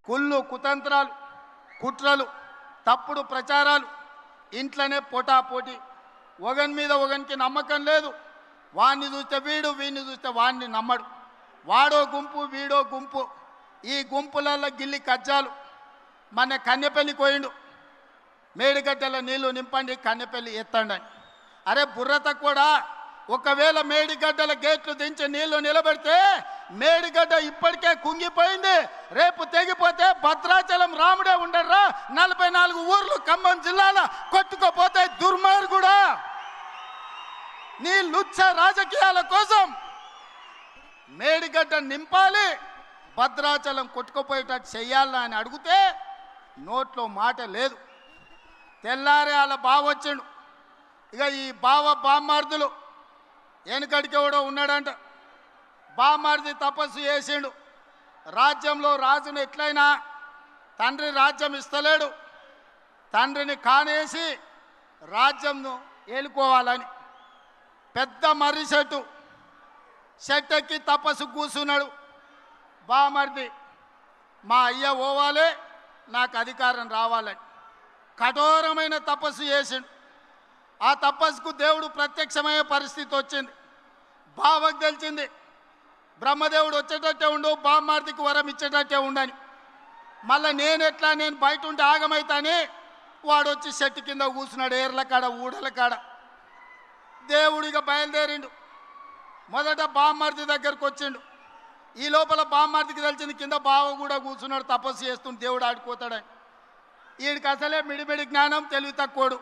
కుళ్ళు కుతంత్రాలు, కుట్రలు, తప్పుడు ప్రచారాలు, ఇంట్లోనే పోటాపోటీ, ఒకని మీద ఒకనికి నమ్మకం లేదు. వాడిని చూస్తే వీడు, వీడిని చూస్తే వాడిని నమ్మడు. వాడో గుంపు, వీడో గుంపు. ఈ గుంపులలో గిల్లి కజ్జాలు. మన కన్నెపల్లి కోయిండు, మేడిగడ్డల నీళ్లు నింపండి, కన్నెపల్లి ఎత్తండి. అరే బుర్రత కూడా, ఒకవేళ మేడిగడ్డల గేట్లు దించి నీళ్లు నిలబెడితే మేడిగడ్డ ఇప్పటికే కుంగిపోయింది. రేపు తెగిపోతే భద్రాచలం రాముడే ఉండర్రా. 44 ఊర్లు ఖమ్మం జిల్లాలో కొట్టుకోపోతే దుర్మార్గుడా. నీ లుచ్చ రాజకీయాల కోసం మేడిగడ్డ నింపాలి, భద్రాచలం కొట్టుకుపోయేటట్టు చెయ్యాలని అని అడిగితే నోట్లో మాట లేదు. తెల్లారే వాళ్ళ బావ వచ్చిండు. ఇక ఈ బామ్మార్దులు వెనుకడికి ఎవడో ఉన్నాడంట. బామ్మార్ది తపస్సు చేసిండు. రాజ్యంలో రాజును ఎట్లయినా తండ్రి రాజ్యం ఇస్తలేడు, తండ్రిని కానేసి రాజ్యంను ఏలుకోవాలని పెద్ద మర్రి చెట్టు ఎక్కి తపస్సు కూర్చున్నాడు. బామర్ది మా అయ్య ఓవాలే, నాకు అధికారం రావాలని కఠోరమైన తపస్సు చేసిండు. ఆ తపస్సుకు దేవుడు ప్రత్యక్షమయ్యే పరిస్థితి వచ్చింది. బావకు తెలిసింది బ్రహ్మదేవుడు వచ్చేటట్టే ఉండు, బామ్మార్దికి వరం ఇచ్చేటట్టే ఉండని. మళ్ళీ నేను బయట ఉంటే ఆగమైతానే వాడు వచ్చి చెట్టు కింద కూర్చున్నాడు, ఏర్ల కాడ ఊడల కాడ. దేవుడిగా బయలుదేరిండు. మొదట బామ్మార్ది దగ్గరకు వచ్చిండు. ఈ లోపల బామ్మార్దికి తెలిసింది కింద బావ కూడా కూర్చున్నాడు, తపస్సు చేస్తుంటే దేవుడు ఆడిపోతాడని. వీడికి అసలే మిడిమిడి జ్ఞానం, తెలివి తక్కువడు.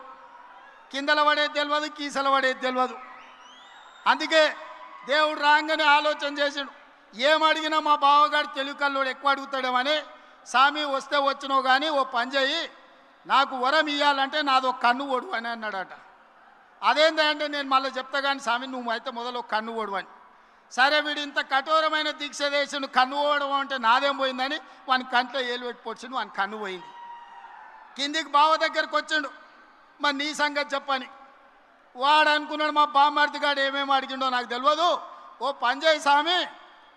కిందల పడేది తెలియదు, కీసల పడేది తెలియదు. అందుకే దేవుడు రాగానే ఆలోచన చేసిండు, ఏమడిగినా మా బావగాడు తెలివి కల్లోడు ఎక్కువ అడుగుతాడేమని. స్వామి వస్తే వచ్చినావు కానీ ఓ పని చేయి, నాకు వరం ఇవ్వాలంటే నాదో కన్ను ఓడు అని అన్నాడట. అదేంటంటే నేను మళ్ళీ చెప్తా కానీ స్వామి నువ్వు అయితే మొదలు కన్ను ఓడు అని. సరే వీడు ఇంత కఠోరమైన దీక్ష చేసి నువ్వు కన్ను ఓడడం అంటే నాదేం పోయిందని వాని కంట్లో ఏలు పెట్టి పొడిచిండు, వాని కన్ను పోయింది. కిందికి బావ దగ్గరికి వచ్చిండు, మరి నీ సంగతి చెప్పని. వాడు అనుకున్నాడు మా బామ్మార్ది గాడు ఏమేమి అడిగిండో నాకు తెలియదు, ఓ పని చేయి స్వామి,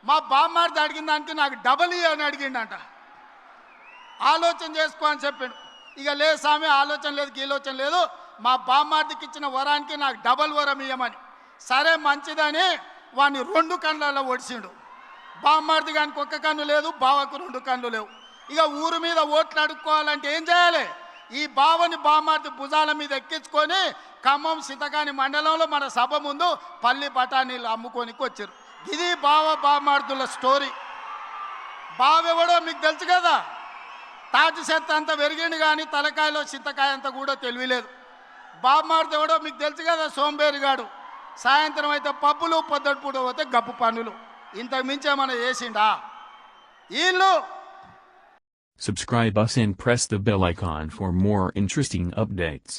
మా బామ్మార్ది అడిగిన దానికి నాకు డబల్ అని అడిగిండంట. ఆలోచన చేసుకో అని చెప్పిండు. ఇక లేదు స్వామి ఆలోచన లేదు, గీలోచన లేదు, మా బామ్మార్దికి ఇచ్చిన వరానికి నాకు డబల్ వరం ఇవ్వమని. సరే మంచిదని వాడిని 2 కళ్ళల్లో ఒడిచిండు. బామ్మార్ది గానికి 1 కన్ను లేదు, బావకు 2 కన్ను లేవు. ఇక ఊరు మీద ఓట్లు అడుక్కోవాలంటే ఏం చేయాలి? ఈ బావని బామ్మార్ది భుజాల మీద ఎక్కించుకొని ఖమ్మం సింతకాని మండలంలో మన సభ ముందు పల్లి బఠానీలు అమ్ముకోనికి వచ్చారు. ఇది బామ్మార్దుల స్టోరీ. బావెవడో మీకు తెలుసు కదా, తాటి చెత్త అంతా పెరిగిండు కానీ తలకాయలో చింతకాయ అంతా కూడా తెలియలేదు. బామ్మార్ది ఎవడో మీకు తెలుసు కదా, సోంబేరిగాడు. సాయంత్రం అయితే పబ్బులు, పొద్దుటిపూట పోతే గప్పు పనులు. ఇంతకు మించి ఏమైనా చేసిండా వీళ్ళు? Subscribe us and press the bell icon for more interesting updates.